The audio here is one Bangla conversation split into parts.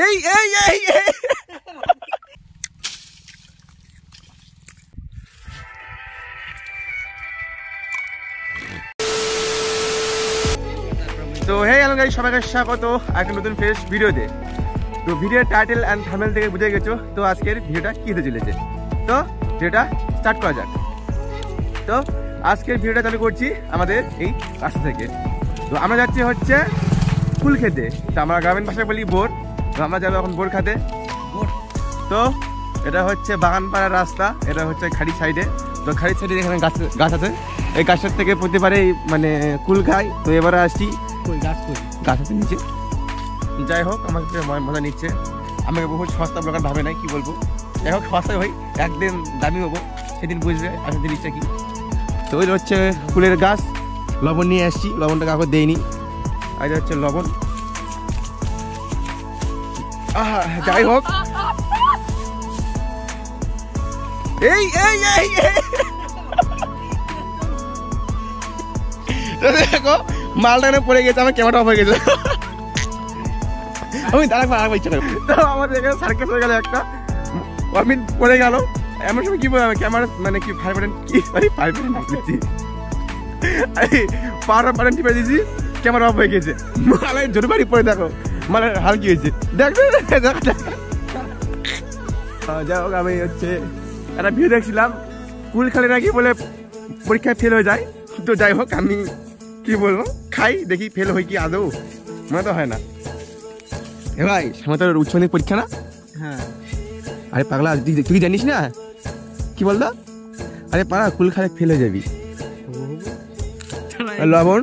এই এই এই তো হে হ্যালো গাইস, সবাইকে স্বাগত একটা নতুন ফ্রেশ ভিডিওতে। তো ভিডিওর টাইটেল এন্ড থাম্বনেল থেকে বুঝে গেছো তো আজকের ভিডিওটা কি হতে চলেছে। তো ভিডিওটা স্টার্ট করা যাক। তো আজকের ভিডিওটা চালু করছি আমাদের এই রাস্তা থেকে। তো আমরা যাচ্ছি হচ্ছে ফুল খেতে। তো আমরা গ্রামীণ ভাষায় বলি বোর। তো আমরা যাবো এখন বোর খাতে। তো এটা হচ্ছে বাগানপাড়ার রাস্তা, এটা হচ্ছে খাড়ি সাইডে। তো খাড়ি সাইডে এখানে গাছ আছে, এই গাছের থেকে প্রতিবারে মানে কুল খাই। তো এবারে আসছি গাছ আছে নিচে। যাই হোক, আমাকে মজা নিচ্ছে। আমাকে বহু সস্তা ব্লগার ভাবে নাই, কি বলবো। যাই হোক, সস্তায় হই, একদিন দামি হবো, সেদিন বুঝবে আসলে জিনিসটা কি। তো ওই হচ্ছে ফুলের গাছ। লবণ নিয়ে আসছি, লবণটা কাউকে দেয়নি। আর হচ্ছে লবণ। যাই হোক, এই এই এই দেখো মালটা পড়ে গেছে, আমার ক্যামেরা অফ হয়ে গেছে। আমি দাঁড়াবো ইচ্ছা করি। তো আমাদের এখানে সার্কাস হয়ে গেল একটা, আমি পড়ে গেল। এমন সময় কি বলবো, ক্যামেরা মানে কি ফায়ার বাটন, কি ফায়ার বাটন করছি, পাওয়ার বাটন টিপে দিয়েছি, ক্যামেরা অফ হয়ে গেছে। মালের জোর বাড়ি পড়ে দেখো, মালের হাল কি হয়েছে দেখ। যাই হোক, আমি হচ্ছে একটা ভিডিও দেখছিলাম, কুল খেলে নাকি বলে পরীক্ষায় ফেল হয়ে যায়। তো যাই হোক, আমি কি বলবো, খাই দেখি ফেল হই কি আদৌ, মনে তো হয় না। এ ভাই, সামনে তোর উচ্চ মাধ্যমিক পরীক্ষা না? হ্যাঁ। আরে পাগলা, তুই জানিস না? কি বলতো? আরে পাগলা, কুল খালে ফেল হয়ে যাবি। লবণ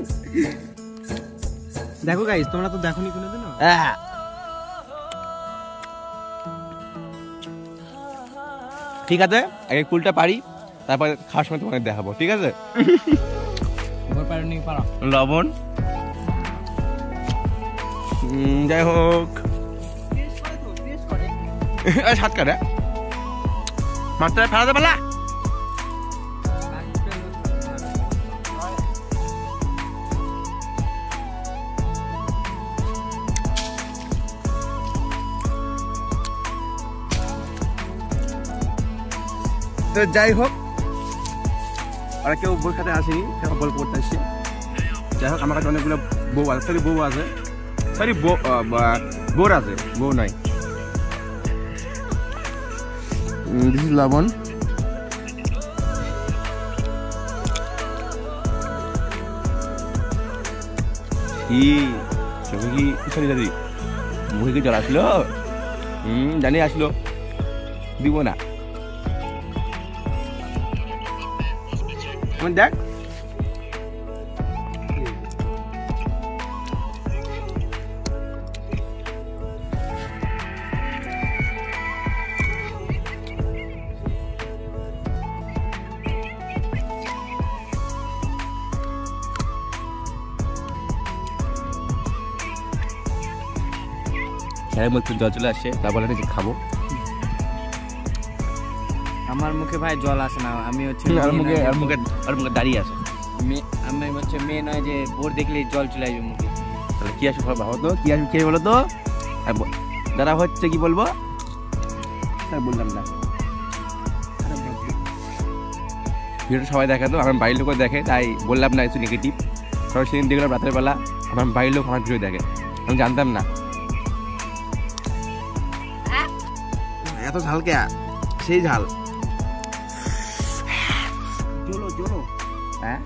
দেখো গাইস, তোমরা তো দেখোনি কোনোদিন। ঠিক আছে, আগে কুলটা পারি, তারপর খাওয়ার সময় তোমাকে দেখাবো, ঠিক আছে? লবণ। যাই হোক, সাত কাটে মাত্রা ফেলাতে পারলা। তো যাই হোক, আর কেউ বই খাতে আসেনি, কেউ বল পড়তে আসছে। যাই হোক, আমার কাছে অনেকগুলো বউ আছে, সরি বউ আছে, সরি বোর আছে, বউ নাই। দিস ইজ লবণ। কি চোখে কি সরি দাদি, মুখে কি জল আসলো? জানি আসলো, দিব না। দেখ, খেয়ে মধ্যে জল চলে আসছে, তারপরে খাবো। আমার মুখে ভাই জল আসে না, আমি হচ্ছে মুখে দাঁড়িয়ে আছে। আমি হচ্ছে মেয়ে নয় যে বোর দেখলেই জল চলে আসবে মুখে। তাহলে কি আসবে ভাবো তো, কি আসবে কে বলো তো? দাদা হচ্ছে কি বলবো, বললাম না। ভিডিওটা সবাই দেখে, তো আমার বাড়ির লোকও দেখে, তাই বললাম না কিছু নেগেটিভ। সবাই সেদিন দেখলাম রাতের বেলা, আমার বাড়ির লোক আমার ভিডিও দেখে, আমি জানতাম না। এত ঝাল কে? সেই ঝাল। হ্যাঁ,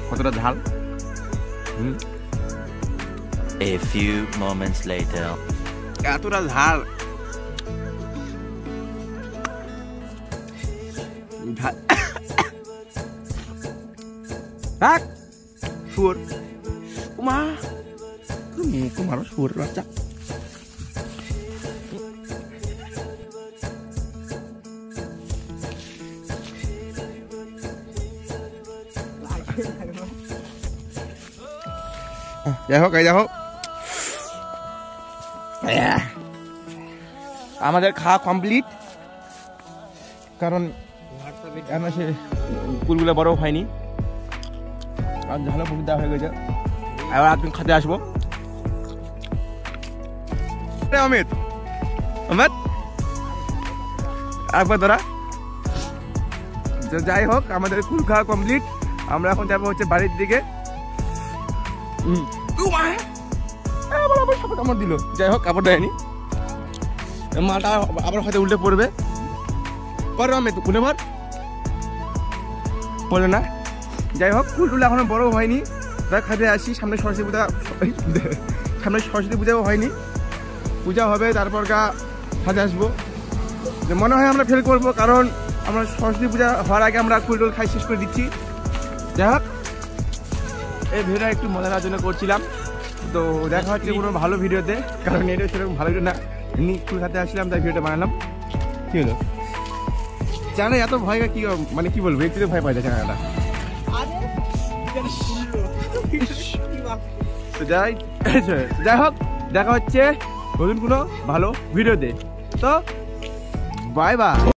কতটা ঝাল। A few moments later. এতটা ঝাল। শুয়োর, মা মারো শুয়োর বাচ্চা। যাই হোক, দেখো আমাদের খাওয়া কমপ্লিট। কারণ কুলগুলো বড় হয়নি। আর ঝালও পুকুর দেওয়া হয়ে গেছে, এবার আপনি খেতে আসবো। অমিত অমিত একবার ধরা। যাই হোক, আমাদের কুল খাওয়া কমপ্লিট। আমরা এখন যাবো হচ্ছে বাড়ির দিকে। কামড় দিল। যাই হোক, কাপড় দেয়নি, মালটা আবার হয়তো উল্টে পড়বে। পরে আমি তো খুলে পড়ে না। যাই হোক, কুল টুল এখনো বড় হয়নি, তাই খাতে আসি। সামনে সরস্বতী পূজাও হয়নি, পূজা হবে তারপর খাতে আসবো। মনে হয় আমরা ফেল করবো, কারণ আমরা সরস্বতী পূজা হওয়ার আগে আমরা কুল টুল খাই শেষ করে দিচ্ছি। যাই হোক, এই ভিডিওটা একটু মজা করার জন্য করছিলাম। তো দেখা হচ্ছে কোনো ভালো ভিডিওতে, কারণ এটা সেরকম ভালো ভিডিও না, এমনি কুল খাতে আসলাম তাই ভিডিওটা বানালাম। কি হলো জানা এত ভয় কি, মানে কি বলবো, একটু ভয় পাই যায় জানাটা। তো যাই হোক, দেখা হচ্ছে নতুন কোনো ভালো ভিডিওতে। তো বাই বাই।